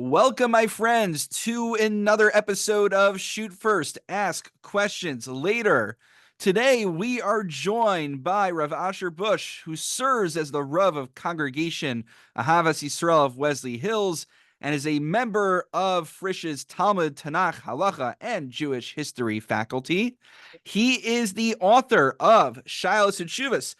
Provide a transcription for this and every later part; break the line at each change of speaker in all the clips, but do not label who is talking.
Welcome, my friends, to another episode of Shoot First, Ask Questions Later. Today, we are joined by Rabbi Asher Bush, who serves as the Rav of Congregation Ahavas Yisrael of Wesley Hills and is a member of Frisch's Talmud, Tanakh, Halacha, and Jewish History faculty. He is the author of Shabbos and Shoel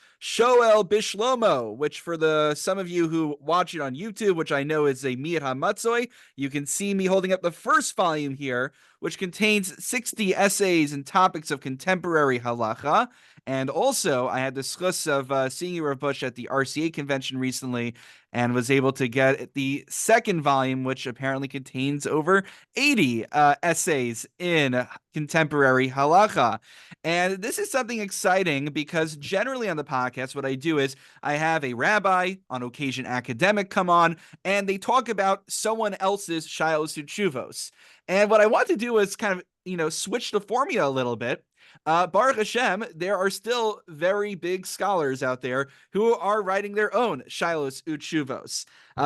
B'Shlomo, which for some of you who watch it on YouTube, which I know is a Mir HaMatzoi, you can see me holding up the first volume here, which contains 60 essays and topics of contemporary halacha. And also, I had the schus of seeing you, Rav Bush, at the RCA convention recently, and was able to get the second volume, which apparently contains over 80 essays in contemporary halacha. And this is something exciting because generally on the podcast, what I do is I have a rabbi, on occasion academic, come on, and they talk about someone else's Shilos Uchuvos. And what I want to do is kind of, switch the formula a little bit. Baruch Hashem, there are still very big scholars out there who are writing their own Shilos Uchuvos.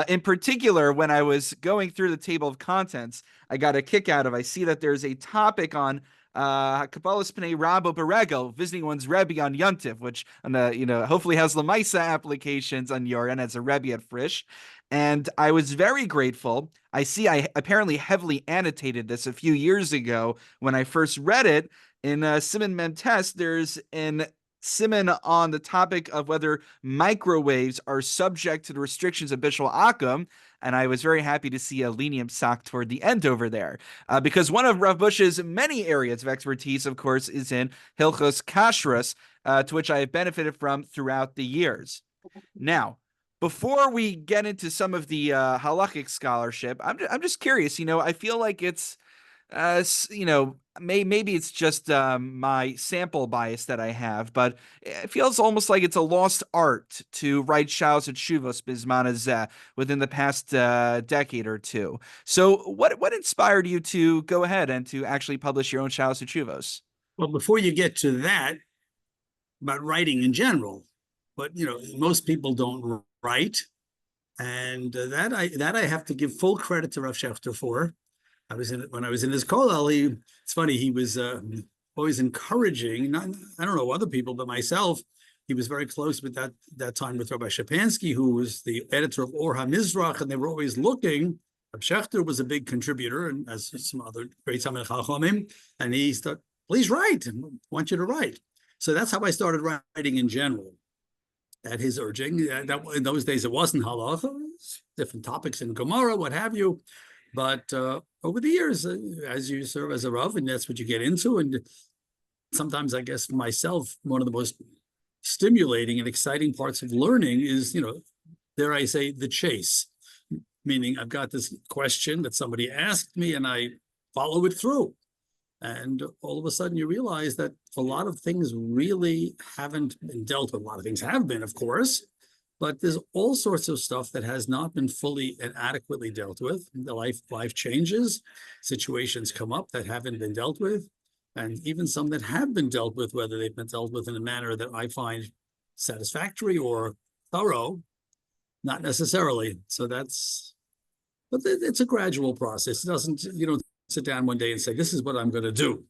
In particular, when I was going through the table of contents, I got a kick out of, I see that there's a topic on Kabbalas Pnei Rabo Beregel, visiting one's Rebbe on Yontif, which hopefully has Lamaisa applications on your end as a Rebbe at Frisch. And I was very grateful. I apparently heavily annotated this a few years ago when I first read it. In Simon Mentes, there's an Simon on the topic of whether microwaves are subject to the restrictions of Bishul Akum, and I was very happy to see a lenient sock toward the end over there, because one of Rav Bush's many areas of expertise, of course, is in Hilchos Kashrus, to which I have benefited from throughout the years. Now, before we get into some of the halachic scholarship, I'm just curious. I feel like it's maybe it's just my sample bias that I have, but it feels almost like it's a lost art to write Shalos and Shuvos Bizman Hazeh within the past decade or two. So what inspired you to go ahead and to actually publish your own Shalos and Shuvos?
Well, before you get to that, about writing in general, but most people don't write, and that I have to give full credit to Rav Schechter for. When I was in his kollel, it's funny, he was always encouraging, I don't know other people, but myself, he was very close with that time with Rabbi Shapansky, who was the editor of Or HaMizrach, and they were always looking. Rav Schechter was a big contributor, and as some other great Talmidei Chachamim, and he said, please write, I want you to write. So that's how I started writing in general, at his urging. In those days, it wasn't halacha, it was different topics in Gemara, what have you. But over the years, as you serve as a Rav, and that's what you get into, and sometimes I guess for myself, one of the most stimulating and exciting parts of learning is, dare I say, the chase. Meaning I've got this question that somebody asked me and I follow it through. And all of a sudden you realize that a lot of things really haven't been dealt with. A lot of things have been, of course, but there's all sorts of stuff that has not been fully and adequately dealt with. The life changes, situations come up that haven't been dealt with, and even some that have been dealt with, whether they've been dealt with in a manner that I find satisfactory or thorough, not necessarily. But it's a gradual process. You don't sit down one day and say, this is what I'm going to do.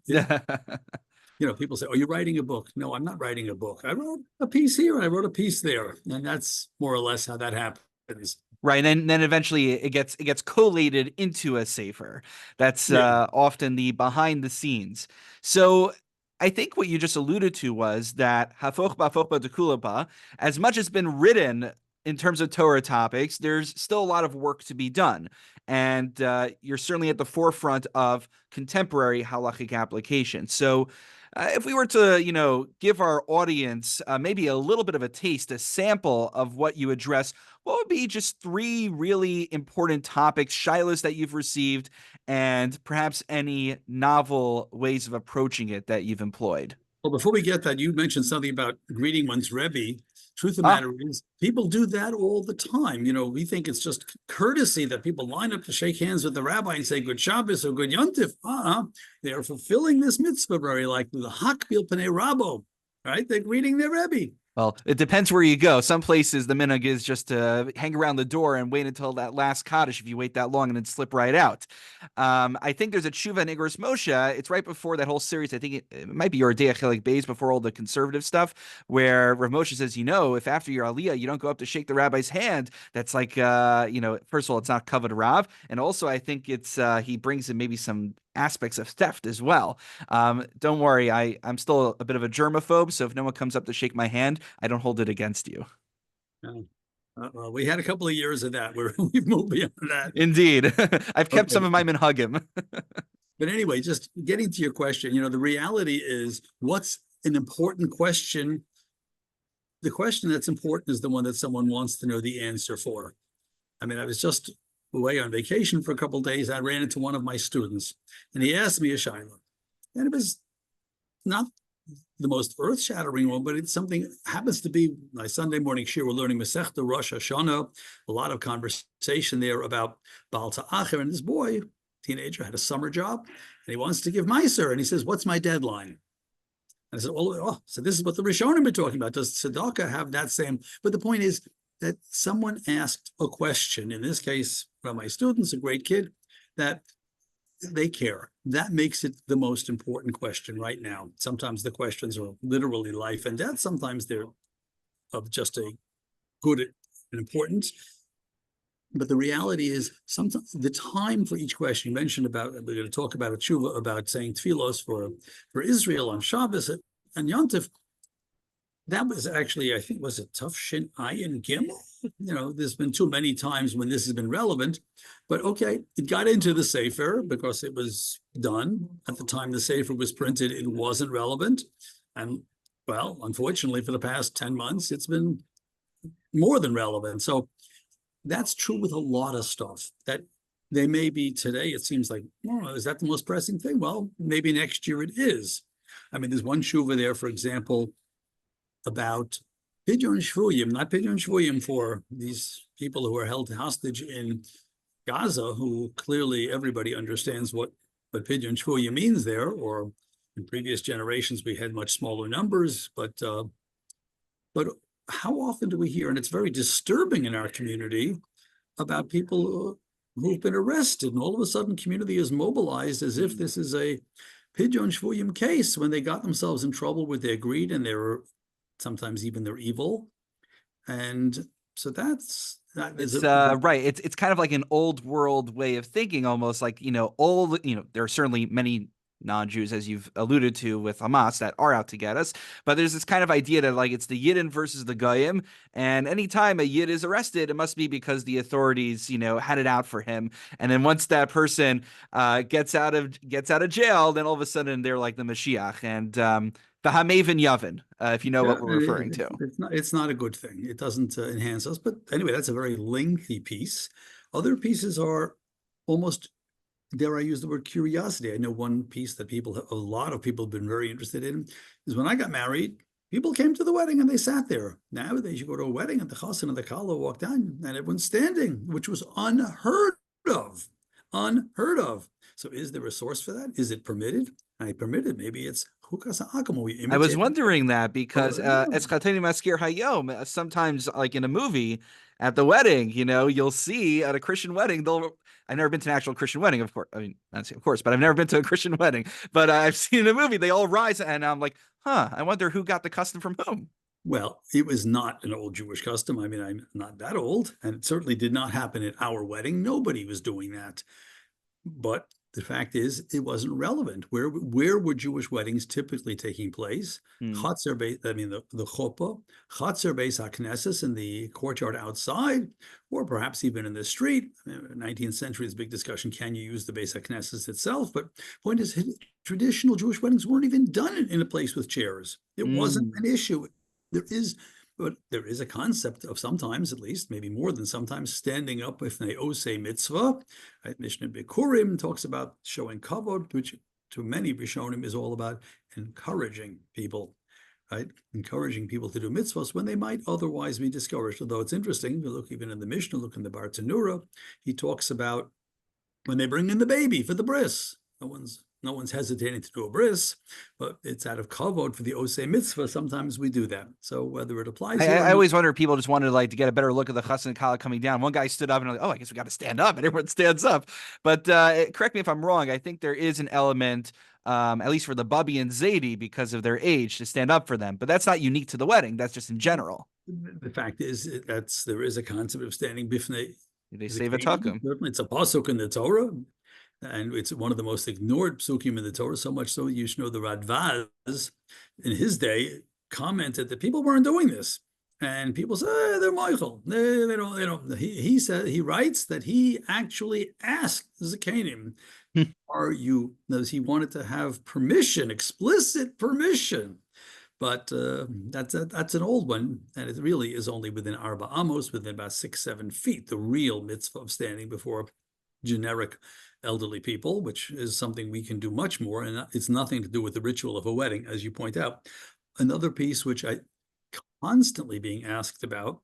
People say, oh, you're writing a book. No, I'm not writing a book. I wrote a piece here and I wrote a piece there. And that's more or less how that happens.
Right. And then eventually it gets collated into a sefer. That's often the behind the scenes. So I think what you just alluded to was that hafoch ba'foch ba'dekulaba, as much as been written in terms of Torah topics, there's still a lot of work to be done. And you're certainly at the forefront of contemporary halachic application. So if we were to, give our audience maybe a little bit of a taste, a sample of what you address, what would be just 3 really important topics, shilos that you've received, and perhaps any novel ways of approaching it that you've employed?
Well, before we get that, you mentioned something about greeting one's Rebbe. Truth of the matter is, people do that all the time. We think it's just courtesy that people line up to shake hands with the rabbi and say good Shabbos or good Yontif. They are fulfilling this mitzvah very likely, the Hakbil Pnei Rabo, right? They're greeting their Rebbe.
Well, it depends where you go. Some places the minhag is just to hang around the door and wait until that last Kaddish if you wait that long and then slip right out. I think there's a tshuva in Igros Moshe. It's right before that whole series. I think it might be your Day Chelik Beis before all the conservative stuff, where Rav Moshe says, if after your aliyah you don't go up to shake the rabbi's hand, that's like, first of all, it's not kavod rav, and also I think it's he brings in maybe some aspects of theft as well. Don't worry, I'm still a bit of a germaphobe, so if no one comes up to shake my hand, I don't hold it against you.
Well, we had a couple of years of that where we've moved beyond that.
Indeed. I've kept
Okay.
some of my minhagim.
But anyway, just getting to your question, the reality is what's an important question? The question that's important is the one that someone wants to know the answer for. I mean, I was just away on vacation for a couple of days. I ran into one of my students and he asked me a shaila. And it was not the most earth-shattering one, but it's something happens to be my Sunday morning shir. We're learning Masechta Rosh Hashanah, a lot of conversation there about Baal Ta'acher, and this boy, teenager, had a summer job, and he wants to give Meiser, and he says, "What's my deadline?" And I said, so this is what the Rishonim are talking about. Does tzedakah have that same? But the point is that someone asked a question. In this case, one of my students, a great kid, that they care. That makes it the most important question right now. Sometimes the questions are literally life and death. Sometimes they're of just a good importance. But the reality is sometimes the time for each question, you mentioned about, we're going to talk about a tshuva about saying tefillos for Israel on Shabbos and Yontif. That was actually, I think, was it Tuf Shin Ayin Gimel? There's been too many times when this has been relevant, but okay, it got into the sefer because it was done. At the time the sefer was printed, it wasn't relevant. And well, unfortunately, for the past 10 months, it's been more than relevant. So that's true with a lot of stuff that they may be today. It seems like, is that the most pressing thing? Well, maybe next year it is. I mean, there's one shuva there, for example, about Pidyon Shvuyim, not Pidyon Shvuyim for these people who are held hostage in Gaza, who clearly everybody understands what Pidyon Shvuyim means there, or in previous generations we had much smaller numbers, but how often do we hear, and it's very disturbing in our community, about people who've been arrested, and all of a sudden community is mobilized as if this is a Pidyon Shvuyim case when they got themselves in trouble with their greed and their sometimes even their evil. And so that is
right. It's kind of like an old world way of thinking, almost like, there are certainly many non-Jews, as you've alluded to with Hamas, that are out to get us. But there's this kind of idea that like it's the Yidden versus the Goyim, and anytime a Yid is arrested, it must be because the authorities, had it out for him. And then once that person gets out of jail, then all of a sudden they're like the Mashiach. And the Hamaven Yavin, if you know what we're referring to.
It's not a good thing. It doesn't enhance us. But anyway, that's a very lengthy piece. Other pieces are almost, dare I use the word curiosity. I know one piece that a lot of people have been very interested in is when I got married, people came to the wedding and they sat there. Nowadays, you go to a wedding and the chassan and the kala walk down and everyone's standing, which was unheard of. Unheard of. So is there a source for that? Is it permitted? I permitted. Maybe it's hukas ha'akam.
I was wondering that because Eschateni Maskir Hayom, sometimes like in a movie at the wedding, you'll see at a Christian wedding, I've never been to an actual Christian wedding, of course. I mean, not say of course, but I've never been to a Christian wedding. But I've seen a movie, they all rise, and I'm like, I wonder who got the custom from whom.
Well, it was not an old Jewish custom. I mean, I'm not that old, and it certainly did not happen at our wedding. Nobody was doing that. But the fact is, it wasn't relevant. Where were Jewish weddings typically taking place? Chatzer Beis, I mean, the chuppah, Chatzer Beis HaKnesses in the courtyard outside, or perhaps even in the street. 19th century is a big discussion. Can you use the Beis HaKnesses itself? But point is, traditional Jewish weddings weren't even done in a place with chairs. It wasn't an issue. But there is a concept of sometimes, at least, maybe more than sometimes, standing up with an osei mitzvah. Right? Mishnah Bikurim talks about showing kavod, which to many Rishonim is all about encouraging people, right? Encouraging people to do mitzvahs when they might otherwise be discouraged. Although it's interesting, you look even in the Mishnah, look in the Bar Tanura, he talks about when they bring in the baby for the bris. No one's no one's hesitating to do a bris, but it's out of kavod for the osei mitzvah. Sometimes we do that. So whether it applies here,
I always wonder if people just wanted like to get a better look at the chassan and kala coming down. One guy stood up and I'm like, oh, I guess we got to stand up, and everyone stands up. But correct me if I'm wrong. I think there is an element, at least for the Bubby and Zadie, because of their age, to stand up for them. But that's not unique to the wedding. That's just in general.
the fact is there is a concept of standing bifnei.
They save a tukum.
It's a pasuk in the Torah, and it's one of the most ignored psukim in the Torah. So much so, you should know the Radvaz in his day commented that people weren't doing this, and people say they're Michael. They don't. He said, he writes that he actually asked the Zakanim, "Are you?" Because he wanted to have permission, explicit permission. But that's an old one, and it really is only within Arba Amos, within about 6-7 feet, the real mitzvah of standing before generic elderly people, which is something we can do much more, and it's nothing to do with the ritual of a wedding, as you point out. Another piece which I constantly being asked about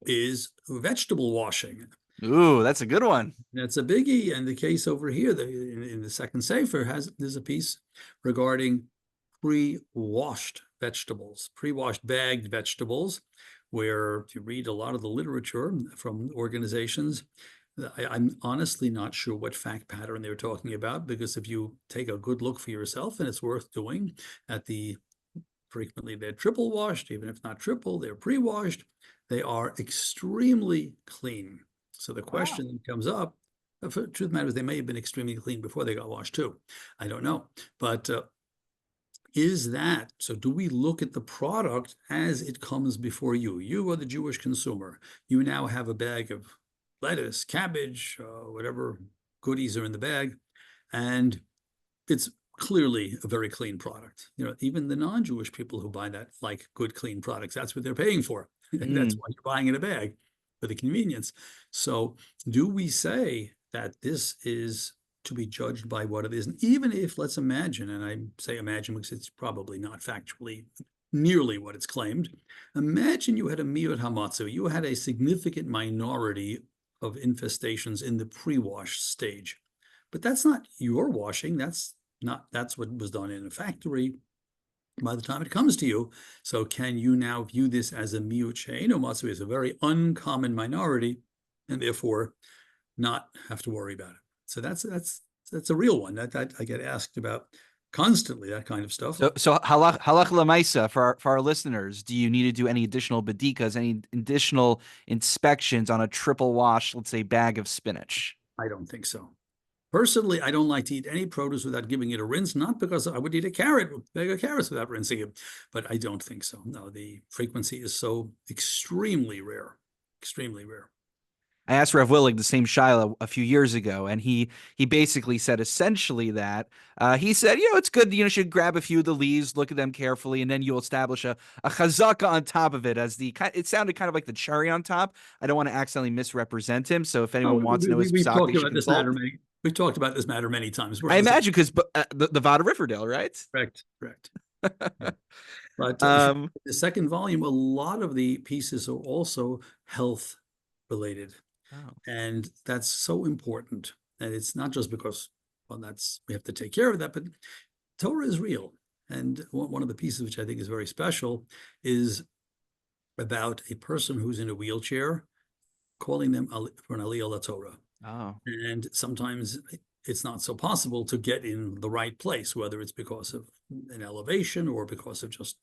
is vegetable washing.
Ooh, that's a good one.
That's a biggie, and the case over here, in the second sefer, there's a piece regarding pre-washed vegetables, pre-washed bagged vegetables, where if you read a lot of the literature from organizations, I'm honestly not sure what fact pattern they're talking about, because if you take a good look for yourself, and it's worth doing, frequently they're triple washed, even if not triple, they're pre-washed, they are extremely clean. So the question that comes up, the truth of the matter is they may have been extremely clean before they got washed too. I don't know. But is that, so do we look at the product as it comes before you? You are the Jewish consumer. You now have a bag of lettuce, cabbage, whatever goodies are in the bag, and it's clearly a very clean product. Even the non-Jewish people who buy that like good, clean products. That's what they're paying for. And that's why you're buying in a bag, for the convenience. So do we say that this is to be judged by what it is? And even if, let's imagine, and I say imagine because it's probably not factually nearly what it's claimed. Imagine you had a miut hamatzu, you had a significant minority of infestations in the pre-wash stage. But that's not your washing, that's what was done in a factory by the time it comes to you. So can you now view this as a miut she'eino matzu, as a very uncommon minority, and therefore not have to worry about it? So that's a real one that I get asked about constantly, that kind of stuff.
So halach lemaisa for our listeners. Do you need to do any additional bedikas, any additional inspections on a triple wash, let's say, bag of spinach?
I don't think so. Personally, I don't like to eat any produce without giving it a rinse, not because I would eat a bag of carrots without rinsing it, but I don't think so. No, the frequency is so extremely rare, extremely rare.
I asked Rev Willig the same Shiloh a few years ago, and he basically said essentially that he said, it's good, should grab a few of the leaves, look at them carefully, and then you'll establish a chazaka on top of it as it sounded kind of like the cherry on top. I don't want to accidentally misrepresent him, so if anyone wants to know his psak, they should consult.
We've talked about this matter many times.
I imagine because the Vada Riverdale, right?
Correct. But the second volume, a lot of the pieces are also health related. Oh. And that's so important. And it's not just because, we have to take care of that, but Torah is real. And one of the pieces which I think is very special is about a person who's in a wheelchair, calling them for an aliyah Torah. Oh. And sometimes it's not so possible to get in the right place, whether it's because of an elevation or because of just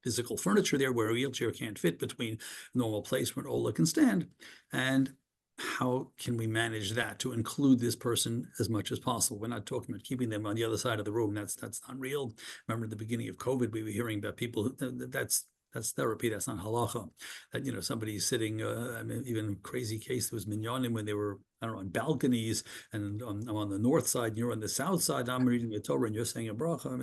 physical furniture there where a wheelchair can't fit between normal place where an Ola can stand. And how can we manage that to include this person as much as possible? We're not talking about keeping them on the other side of the room. That's not real. Remember at the beginning of COVID, we were hearing about people, that's therapy, that's not halacha. That, somebody's sitting, even crazy case, there was minyanim when they were, on balconies, and I'm on the north side, you're on the south side, I'm reading the Torah and you're saying a bracha.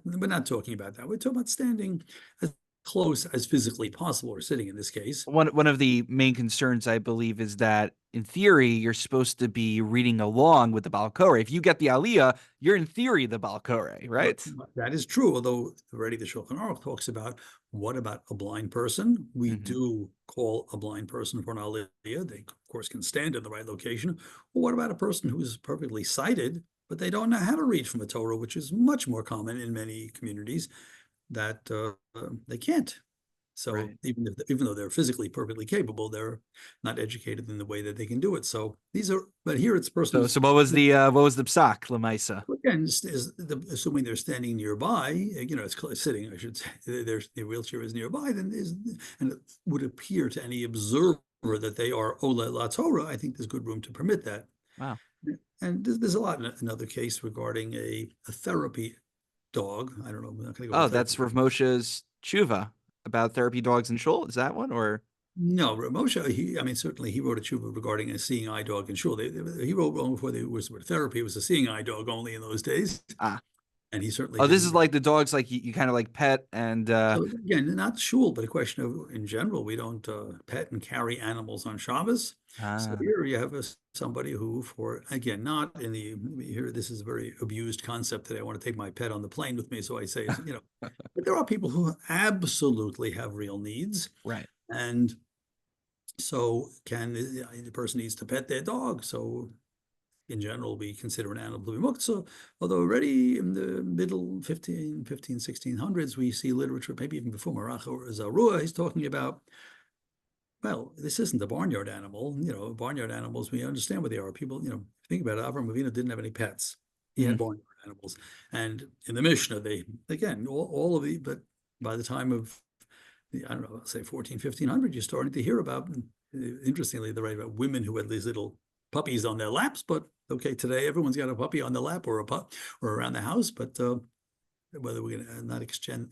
We're not talking about that. We're talking about standing as close as physically possible, or sitting in this case.
One of the main concerns, I believe, is that in theory, you're supposed to be reading along with the Baal Koreh. If you get the Aliyah, you're in theory the Baal Koreh, right?
That is true, although already the Shulchan Aruch talks about, what about a blind person? We do call a blind person for an Aliyah. They, of course, can stand in the right location. Well, what about a person who's perfectly sighted but they don't know how to read from a Torah, which is much more common in many communities, that they can't. So
Right.
even though they're physically perfectly capable, they're not educated in the way that they can do it. So but here it's a person
So
who's,
so what was the psak lemaisa?
again, assuming they're standing nearby, it's sitting, I should say, their wheelchair is nearby, and it would appear to any observer that they are Ola La Torah. I think there's good room to permit that.
Wow.
And there's a lot in another case regarding a therapy dog. I don't know. I'm not going to go
Oh,
into
that's
therapy.
Rav Moshe's tshuva about therapy dogs and shul. Is that one or?
No, Moshe, I mean, certainly he wrote a tshuva regarding a seeing eye dog. And sure, he wrote long before there was therapy. It was a seeing eye dog only in those days.
Ah.
And he certainly
Oh, this is
didn't.
like the dogs like you kind of like pet and
So again, not shul, but a question of, in general, we don't pet and carry animals on Shabbos. So
ah.
here you have somebody who, again, not in here, this is a very abused concept that I want to take my pet on the plane with me. So I say, but there are people who absolutely have real needs.
Right.
And so the person needs to pet their dog. So in general, we consider an animal to be muktzah, although already in the middle 1600s, we see literature, maybe even before Maracha or Zarua, he's talking about, well, this isn't a barnyard animal. Barnyard animals, we understand what they are. People, think about it, Avram Avinu didn't have any pets. He had
Mhm.
barnyard animals. And in the Mishnah, again, all of the, but by the time of, I don't know, say 1500, you're starting to hear about, interestingly, the right about women who had these little puppies on their laps. But okay, today everyone's got a puppy on the lap or a pup or around the house. But whether we're going to not extend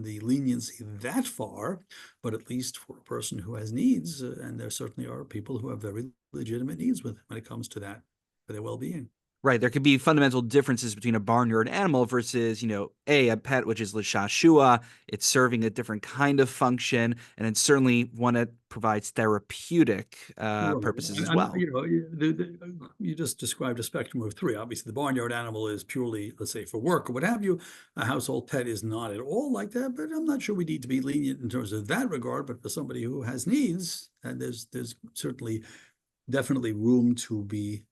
the leniency that far, but at least for a person who has needs, and there certainly are people who have very legitimate needs when it comes to that, for their well-being.
Right. There could be fundamental differences between a barnyard animal versus, a pet, which is l'shashua. It's serving a different kind of function, and it's certainly one that provides therapeutic
Right.
purposes as
And
well.
you just described a spectrum of three. Obviously, the barnyard animal is purely, let's say, for work or what have you. A household pet is not at all like that, but I'm not sure we need to be lenient in terms of that regard. But for somebody who has needs, and there's certainly definitely room to be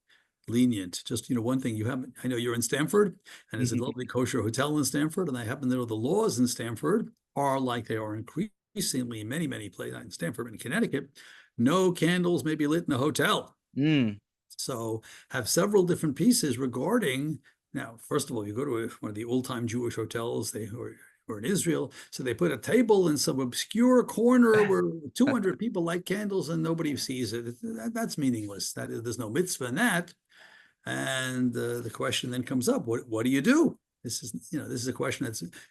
lenient. Just, one thing I know you're in Stanford, and there's a lovely kosher hotel in Stanford, and I happen to know the laws in Stanford are like they are increasingly in many, many places in Stanford and Connecticut. No candles may be lit in a hotel.
Mm.
So have several different pieces regarding, now, first of all, you go to one of the old-time Jewish hotels, or in Israel, so they put a table in some obscure corner where 200 people light candles and nobody sees it. That's meaningless. There's no mitzvah in that. And the question then comes up: what do you do? This is a question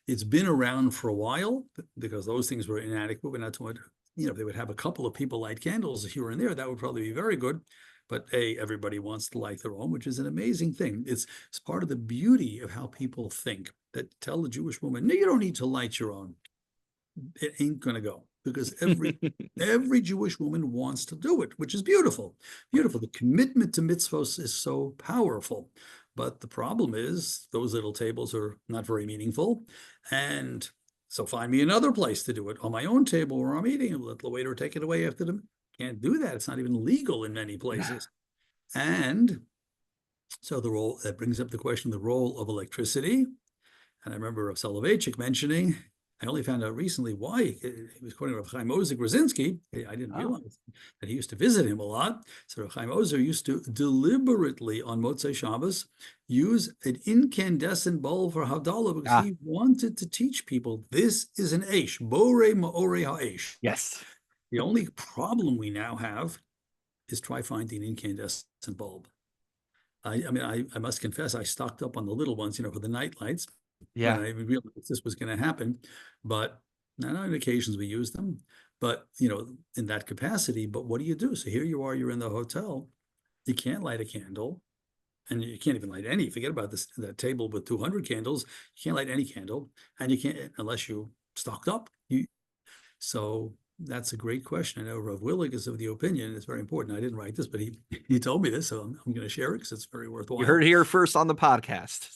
it's been around for a while because those things were inadequate. We're not talking, if they would have a couple of people light candles here and there, that would probably be very good. But everybody wants to light their own, which is an amazing thing. It's part of the beauty of how people think. That tell the Jewish woman, no, you don't need to light your own. It ain't going to go because every Jewish woman wants to do it, which is beautiful. Beautiful. The commitment to mitzvos is so powerful. But the problem is those little tables are not very meaningful. And so find me another place to do it on my own table where I'm eating and let the waiter take it away after them. Can't do that. It's not even legal in many places. And so that brings up the question of the role of electricity. And I remember Rav Soloveitchik mentioning, I only found out recently why he was quoting Rav Chaim Ozer Grzinski. I didn't realize that he used to visit him a lot. So Rav Chaim Ozer used to deliberately on Motzei Shabbos use an incandescent bulb for Havdalah because he wanted to teach people this is an Eish, Borei Ma'orei HaEish.
Yes.
The only problem we now have is try finding an incandescent bulb. I must confess, I stocked up on the little ones, for the night lights.
Yeah.
When I realized this was going to happen, but not on occasions we use them, but in that capacity. But what do you do? So here you are, you're in the hotel, you can't light a candle, and you can't even light any. Forget about that table with 200 candles. You can't light any candle, and you can't unless you stocked up. So that's a great question. I know Rav Willig is of the opinion, it's very important. I didn't write this, but he told me this, so I'm going to share it because it's very worthwhile.
You heard it here first on the podcast.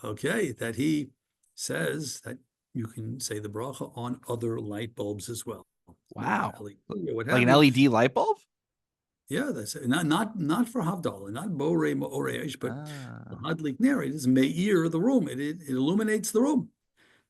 Okay, that he says that you can say the bracha on other light bulbs as well.
Wow.
What
Like an
have you.
LED light bulb?
Yeah, that's it. Not for Havdalah, not Borei Ma'oreish, but the
Ah.
Hadlik Ner. It is Meir the room. It illuminates the room,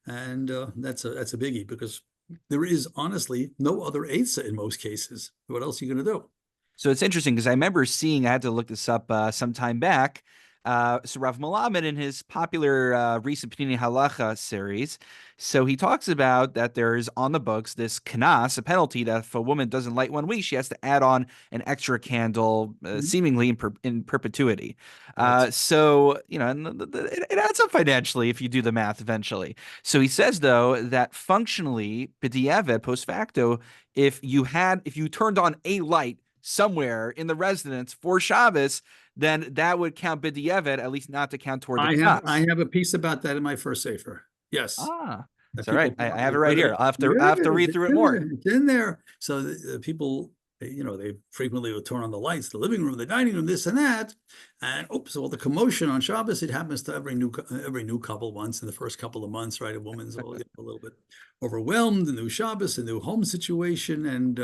and that's a biggie because there is honestly no other Eitzah in most cases. What else are you going to do?
So it's interesting because I remember seeing, I had to look this up some time back. So Rav Malamed in his popular recent Pnini Halacha series, so he talks about that there's on the books this kanas, a penalty that if a woman doesn't light one week, she has to add on an extra candle,
Mhm.
seemingly in perpetuity.
That's
So, and it adds up financially if you do the math eventually. So he says, though, that functionally, b'diavad, post facto, if you turned on a light somewhere in the residence for Shabbos, then that would count b'diavad, at least not to count toward the
I
knas.
have a piece about that in my first sefer. Yes,
Ah,
that
all right.
people
I have it right here. I have to read through it more.
it's in there. So the people, they frequently will turn on the lights, the living room, the dining room, this and that, and oops, all the commotion on Shabbos. It happens to every new couple once in the first couple of months, right? A woman's a little bit overwhelmed, a new Shabbos, a new home situation, and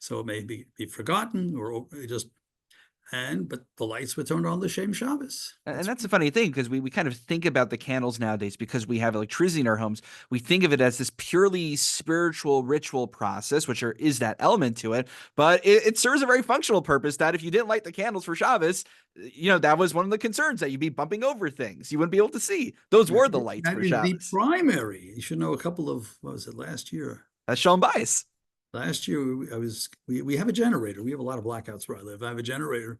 so it may be forgotten or just. But the lights were turned on the Shem Shabbos.
And that's the funny thing because we kind of think about the candles nowadays because we have electricity in our homes. We think of it as this purely spiritual ritual process, which is that element to it. But it serves a very functional purpose that if you didn't light the candles for Shabbos, that was one of the concerns that you'd be bumping over things. You wouldn't be able to see. Those were the lights
That
for
is the
Shabbos.
primary. You should know a couple of, what was it, last year?
That's shown bias.
Last year, we have a generator. We have a lot of blackouts where I live. I have a generator,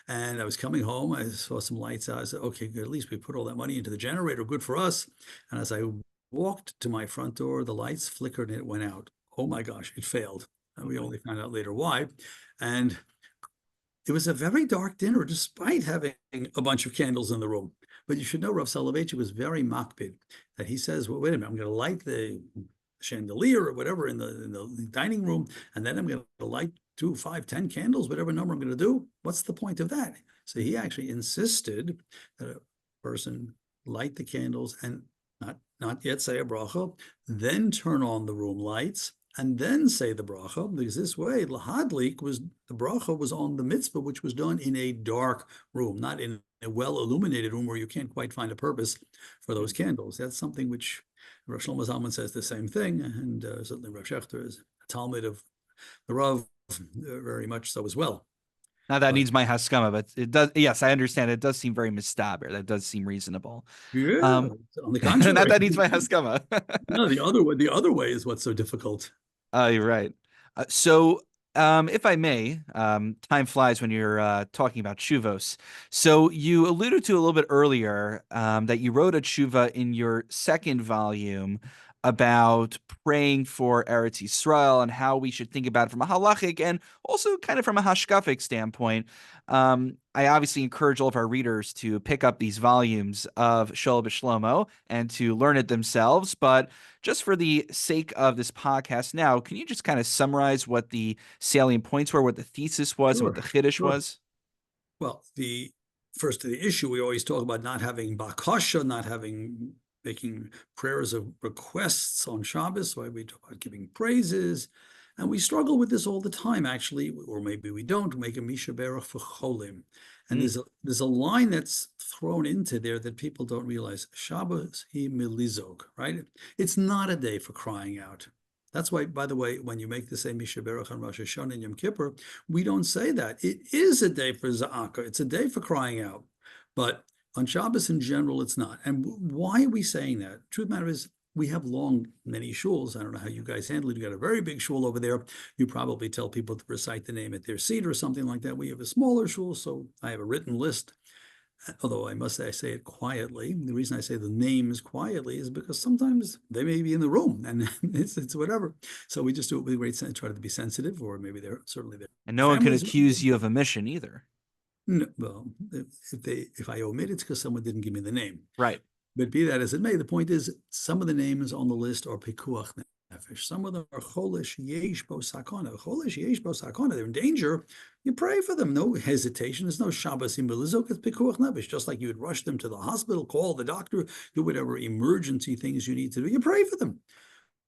and I was coming home. I saw some lights out. I said, "Okay, good. At least we put all that money into the generator. Good for us." And as I walked to my front door, the lights flickered and it went out. Oh my gosh, it failed. And we only found out later why. And it was a very dark dinner, despite having a bunch of candles in the room. But you should know, Rav Soloveitchik was very makpid, that he says, "Well, wait a minute, I'm going to light the chandelier or whatever in the dining room, and then I'm going to light 2, 5, 10 candles, whatever number I'm going to do. What's the point of that?" So he actually insisted that a person light the candles and not yet say a bracha, then turn on the room lights, and then say the bracha, because this way, lahadlik was the bracha was on the mitzvah, which was done in a dark room, not in a well-illuminated room where you can't quite find a purpose for those candles. That's something which Rav Shlomo Zalman says the same thing, and certainly Rav Shechter is a Talmud of the Rav, very much so as well.
Now that
But
needs my haskama, but it does. Yes, I understand. It does seem very mistaber. That does seem reasonable.
yeah,
Um,
on the
not
contrary,
that needs my haskama.
no, the other way is what's so difficult.
Oh, you're right. So, if I may, time flies when you're talking about shuvos. So you alluded to a little bit earlier that you wrote a shuva in your second volume about praying for Eretz Yisrael and how we should think about it from a halachic and also kind of from a hashkafic standpoint. I obviously encourage all of our readers to pick up these volumes of Shoel B'Shlomo and to learn it themselves, but just for the sake of this podcast now, can you just kind of summarize what the salient points were, what the thesis was, and what the
Sure,
chiddush
sure.
was?
Well, the issue, we always talk about not having bakasha, not having making prayers of requests on Shabbos. Why we talk about giving praises, and we struggle with this all the time, actually, or maybe we don't make a misha berach for cholim. And
Mm.
there's a line that's thrown into there that people don't realize. Shabbos hi milizog, right? It's not a day for crying out. That's why, by the way, when you make the same misha berach on Rosh Hashanah and Yom Kippur, we don't say that. It is a day for za'aka. It's a day for crying out. But on Shabbos in general, it's not. And why are we saying that? Truth matter is, we have many shuls. I don't know how you guys handle it. You got a very big shul over there. You probably tell people to recite the name at their seat or something like that. We have a smaller shul, so I have a written list. Although I must say, I say it quietly. The reason I say the names quietly is because sometimes they may be in the room and it's whatever. So we just do it with great sense, try to be sensitive, or maybe they're certainly their
And no one can
families.
accuse you of omission either.
No, well, if I omit, it's because someone didn't give me the name.
Right.
But be that as it may, the point is some of the names on the list are pikuach nefesh. Some of them are cholesh yesh bo sakana. Cholesh yesh bo sakana. They're in danger. You pray for them. No hesitation. There's no Shabbos im belizok. It's pikuach nefesh. Just like you would rush them to the hospital, call the doctor, do whatever emergency things you need to do. You pray for them.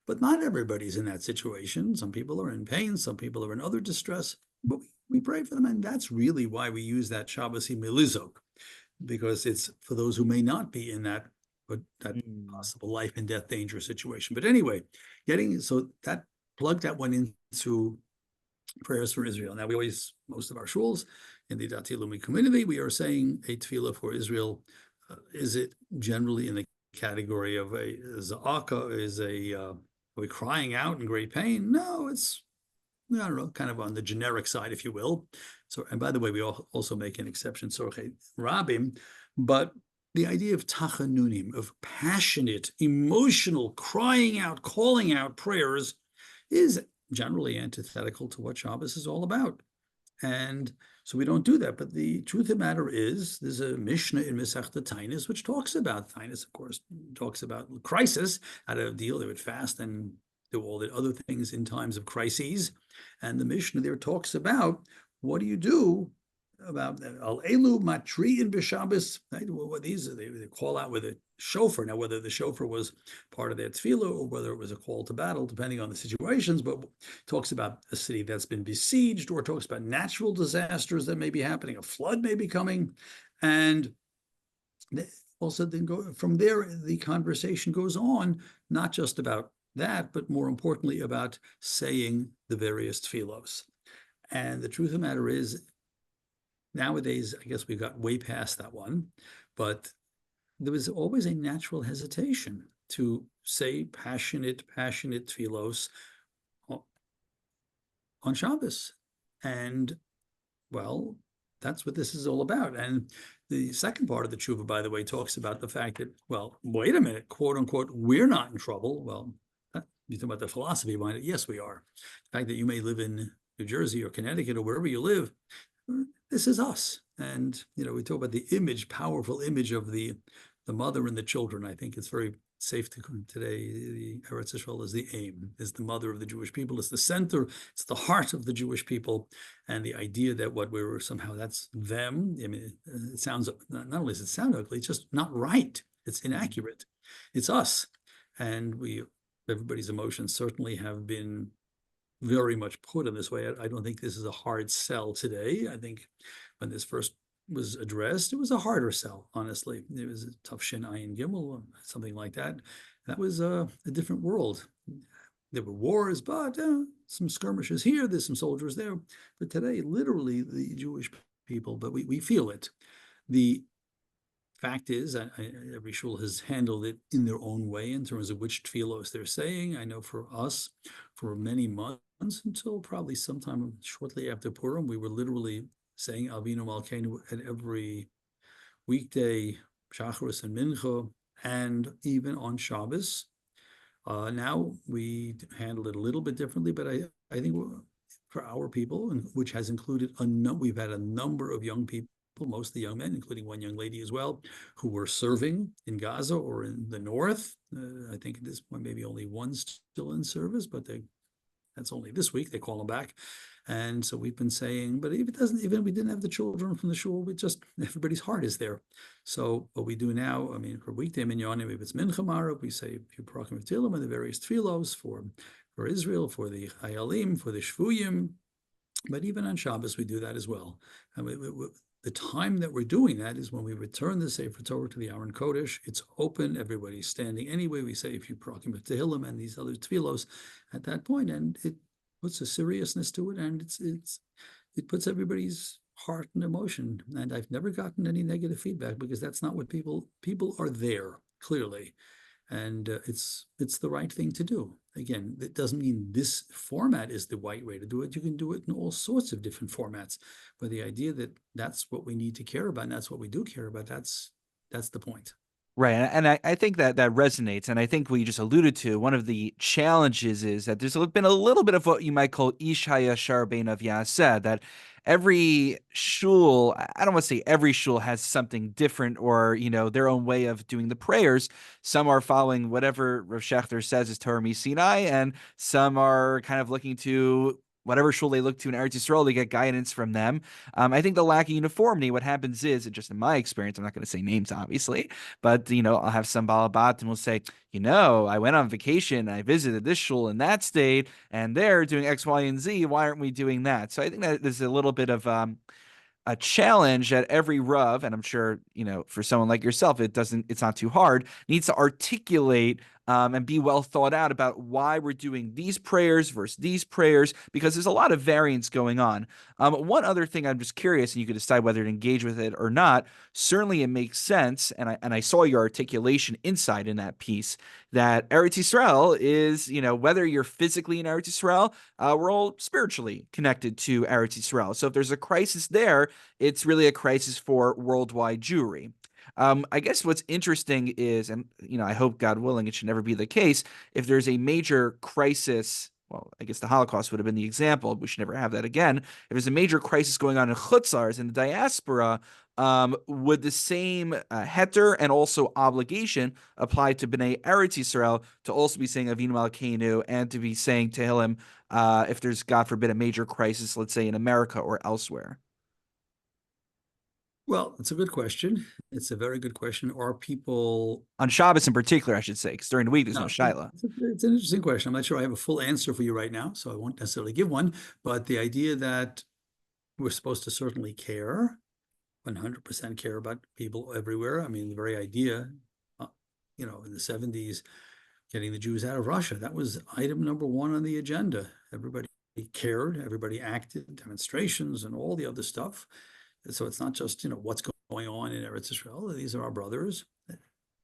But not everybody's in that situation. Some people are in pain. Some people are in other distress. But we pray for them. And that's really why we use that Shabbos Melizok, because it's for those who may not be in that possible life and death dangerous situation. But anyway, so that plug that one into prayers for Israel. Now, most of our shuls in the Dati Leumi community, we are saying a tefillah for Israel. Is it generally in the category of a za'aka? Are we crying out in great pain? No, it's, I don't know, kind of on the generic side, if you will. So, and by the way, we also make an exception, Sorche Rabim, but the idea of tachanunim, of passionate, emotional, crying out, calling out prayers is generally antithetical to what Shabbos is all about. And so we don't do that. But the truth of the matter is, there's a Mishnah in Masechta Tainis, which talks about Tainis, of course, talks about crisis, how to deal. They would fast and do all the other things in times of crises. And the Mishnah there talks about, what do you do about al elu matriin b'Shabbos? Right? What these are, they call out with a shofar. Now, whether the shofar was part of their tefillah or whether it was a call to battle, depending on the situations, but talks about a city that's been besieged, or talks about natural disasters that may be happening, a flood may be coming, and also then from there the conversation goes on, not just about that, but more importantly about saying the various tefillos. And the truth of the matter is, nowadays, I guess we got way past that one, but there was always a natural hesitation to say passionate tefillos on Shabbos. And, well, that's what this is all about. And the second part of the tshuva, by the way, talks about the fact that, well, wait a minute, quote unquote, we're not in trouble. Well, you talk about the philosophy behind it. Yes, we are. The fact that you may live in New Jersey or Connecticut or wherever you live, this is us. And, we talk about the image, powerful image of the mother and the children. I think it's very safe to today, the Eretz Yisrael is the aim, is the mother of the Jewish people, it's the center, it's the heart of the Jewish people. And the idea that what we were somehow, that's them, I mean, it sounds, not only does it sound ugly, it's just not right. It's inaccurate. It's us. And everybody's emotions certainly have been very much put in this way. I don't think this is a hard sell today. I think when this first was addressed, it was a harder sell, honestly. It was a tough Shin Ayin Gimel, something like that. That was a different world. There were wars, but some skirmishes here, there's some soldiers there. But today, literally, the Jewish people, but we feel it. The fact is, every shul has handled it in their own way in terms of which tefillos they're saying. I know for us, for many months, until probably sometime shortly after Purim, we were literally saying Avinu Malkeinu at every weekday, Kashrus and Mincha, and even on Shabbos. Now we handle it a little bit differently, but I think for our people, which has included we've had a number of young people, mostly young men, including one young lady as well, who were serving in Gaza or in the north. I think at this point maybe only one's still in service, but that's only this week. They call them back. And so we've been saying, but even if we didn't have the children from the shul, everybody's heart is there. So what we do now, I mean, for weekday minyanim, if it's mincha marav, we say a few prakim of Tehillim and the various tefillos for Israel, for the hayalim, for the shvuyim. But even on Shabbos, we do that as well. And the time that we're doing that is when we return the Sefer Torah to the Aron Kodesh. It's open, everybody's standing anyway. We say a few prakim of Tehillim and these other tefillos at that point, and it puts a seriousness to it, and it puts everybody's heart and emotion. And I've never gotten any negative feedback, because that's not what people are there, clearly. And it's the right thing to do. Again, it doesn't mean this format is the right way to do it. You can do it in all sorts of different formats. But the idea that that's what we need to care about, and that's what we do care about, that's the point.
Right. And I think that resonates. And I think what you just alluded to, one of the challenges is that there's been a little bit of what you might call Ish HaYashar Beinav Yaseh, that every shul, I don't want to say every shul has something different or, their own way of doing the prayers. Some are following whatever Rav Shechter says is Torah Sinai, and some are kind of looking to whatever shul they look to in Eretz Yisrael, they get guidance from them. I think the lack of uniformity, what happens is, just in my experience, I'm not going to say names, obviously, but, I'll have some balabat and will say, I went on vacation, I visited this shul in that state, and they're doing X, Y, and Z. Why aren't we doing that? So I think that there's a little bit of a challenge that every Rav, and I'm sure, for someone like yourself, it's not too hard, needs to articulate and be well thought out about why we're doing these prayers versus these prayers, because there's a lot of variance going on. One other thing I'm just curious, and you can decide whether to engage with it or not. Certainly, it makes sense, and I saw your articulation inside in that piece that Eretz Yisrael is, whether you're physically in Eretz Yisrael, we're all spiritually connected to Eretz Yisrael. So if there's a crisis there, it's really a crisis for worldwide Jewry. I guess what's interesting is, and I hope, God willing, it should never be the case, if there's a major crisis. Well, I guess the Holocaust would have been the example. We should never have that again. If there's a major crisis going on in Chutzars, in the diaspora, would the same heter and also obligation apply to Bnei Eretz Yisrael to also be saying Avinu Malkeinu and to be saying Tehillim if there's, God forbid, a major crisis, let's say in America or elsewhere?
Well, it's a good question. It's a very good question. Are people
On Shabbos in particular, I should say, because during the week there's no Shaila.
It's an interesting question. I'm not sure I have a full answer for you right now, so I won't necessarily give one. But the idea that we're supposed to certainly care, 100% care about people everywhere. I mean, the very idea, in the 70s, getting the Jews out of Russia, that was item number one on the agenda. Everybody cared, everybody acted, demonstrations and all the other stuff. So it's not just, what's going on in Eretz Yisrael. These are our brothers.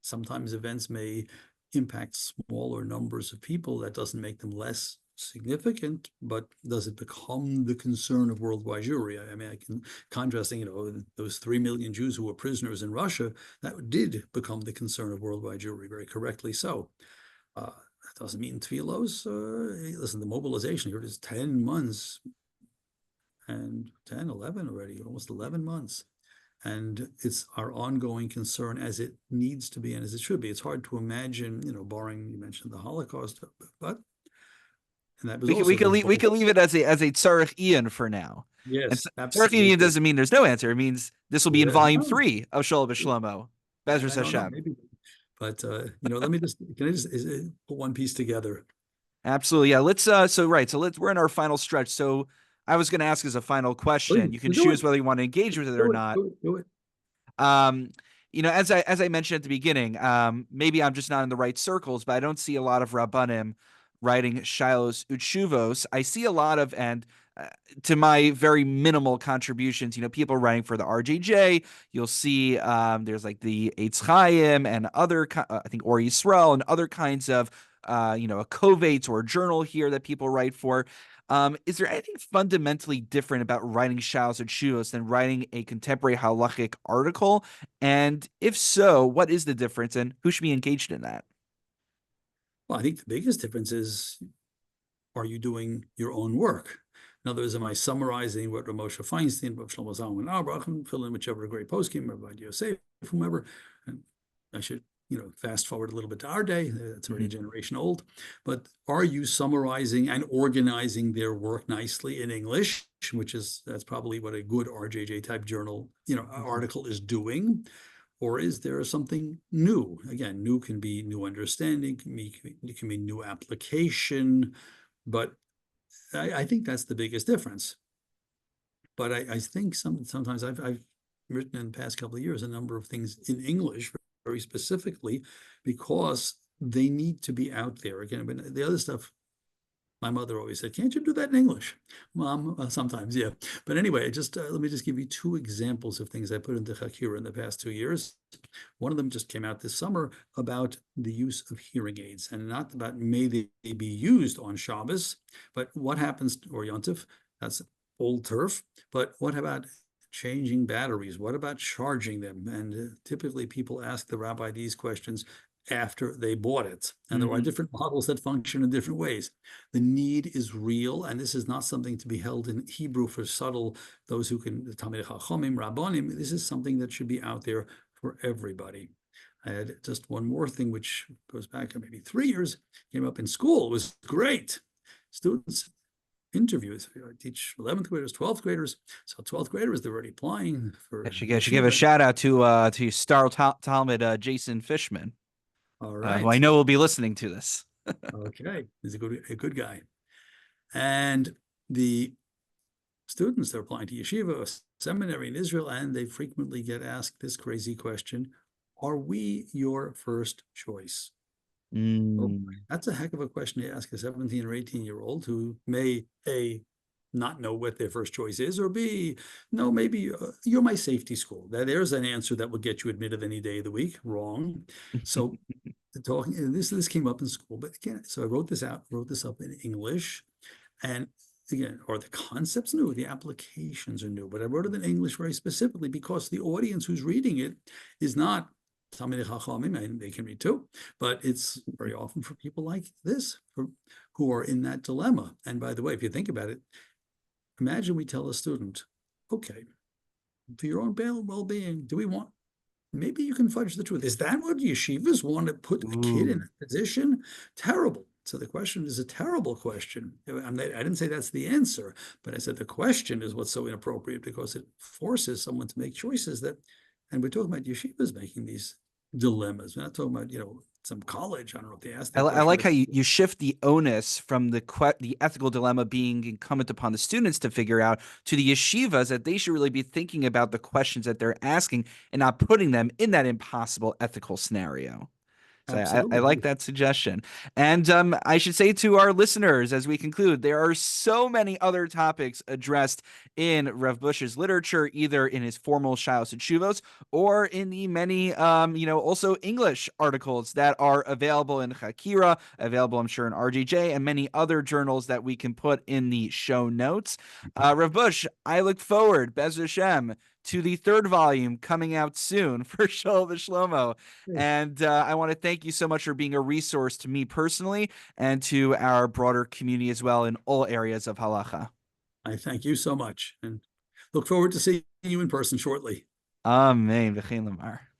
Sometimes events may impact smaller numbers of people. That doesn't make them less significant, but does it become the concern of worldwide Jewry? I mean, I can contrasting, those 3 million Jews who were prisoners in Russia, that did become the concern of worldwide Jewry, very correctly so. That doesn't mean tefillos. Listen, the mobilization here is 10 months and 10, 11 already, almost 11 months. And it's our ongoing concern as it needs to be and as it should be. It's hard to imagine, barring, you mentioned the Holocaust, but and that was
We can leave it as a tzarech Ian for now.
Yes,
and tzarech Ian doesn't mean there's no answer. It means this will be in volume 3 of Shoel B'Shlomo. Bezras Hashem.
Maybe, but let me can I just put one piece together?
Absolutely, yeah. Let's we're in our final stretch. So I was going to ask as a final question. You can choose whether you want to engage with it or not.
Do it.
As I mentioned at the beginning, maybe I'm just not in the right circles, but I don't see a lot of Rabbanim writing Shilos Utshuvos. I see a lot of, and to my very minimal contributions, people writing for the RJJ. You'll see there's like the Eitz Chaim and other, I think Or Yisrael and other kinds of, a Kovetz or a journal here that people write for. Is there anything fundamentally different about writing Shilos Utshuvos than writing a contemporary halachic article? And if so, what is the difference and who should be engaged in that?
Well, I think the biggest difference is, are you doing your own work? In other words, am I summarizing what Moshe Feinstein, Rabbi Shlomo Zalman Auerbach, fill in whichever great poskim, Rabbi Yosef, whomever, and I should, fast forward a little bit to our day. That's already a generation old. But are you summarizing and organizing their work nicely in English, that's probably what a good RJJ type journal, article is doing? Or is there something new? Again, new can be new understanding, it can be new application, but I think that's the biggest difference. But I think sometimes I've written in the past couple of years a number of things in English very specifically because they need to be out there. Again, but the other stuff, my mother always said, can't you do that in English? Mom, sometimes, yeah. But anyway, let me just give you 2 examples of things I put into Hakira in the past 2 years. One of them just came out this summer about the use of hearing aids, and not about may they be used on Shabbos, but what happens, or Yontif, that's old turf, but what about changing batteries? What about charging them? And typically people ask the rabbi these questions after they bought it. And there are different models that function in different ways. The need is real, and this is not something to be held in Hebrew for subtle, those who can, Talmidei Chachamim, Rabbanim. This is something that should be out there for everybody. I had just one more thing, which goes back maybe 3 years, came up in school. It was great. Students interviews. I teach 11th graders, 12th graders. So 12th graders, they're already applying for
I should give a
yeshiva.
shout out to Star Talmud Jason Fishman,
All
who I
right.
know will be listening to this.
Okay. He's a good guy. And the students, they're applying to yeshiva or seminary in Israel, and they frequently get asked this crazy question: are we your first choice? Oh, that's a heck of a question to ask a 17 or 18-year-old who may A, not know what their first choice is, or B, no, maybe you're my safety school. There's an answer that will get you admitted any day of the week. Wrong. So talking this came up in school, but again, so I wrote this up in English, and again, are the concepts new? The applications are new, but I wrote it in English very specifically because the audience who's reading it is not Talmidei Chachamim, they can read too, but it's very often for people like this who are in that dilemma. And by the way, if you think about it, imagine we tell a student, okay, for your own well-being, do we want, maybe you can fudge the truth. Is that what yeshivas want to put a kid in a position? Terrible. So the question is a terrible question. I didn't say that's the answer, but I said the question is what's so inappropriate because it forces someone to make choices that, and we're talking about yeshivas making these dilemmas. We're not talking about, some college. I don't know if they asked that
I
question,
like
but
how you shift the onus from the ethical dilemma being incumbent upon the students to figure out to the yeshivas that they should really be thinking about the questions that they're asking and not putting them in that impossible ethical scenario. So I like
absolutely.
that suggestion. And I should say to our listeners as we conclude, there are so many other topics addressed in Rav Bush's literature, either in his formal Shabbos and Shuvos or in the many, also English articles that are available in Hakira, available, I'm sure, in RJJ, and many other journals that we can put in the show notes. Rav Bush, I look forward, Bez Hashem, to the third volume coming out soon for Shoel B'Shlomo. And I want to thank you so much for being a resource to me personally and to our broader community as well in all areas of halacha.
I thank you so much and look forward to seeing you in person shortly.
Amen. V'chein lamar.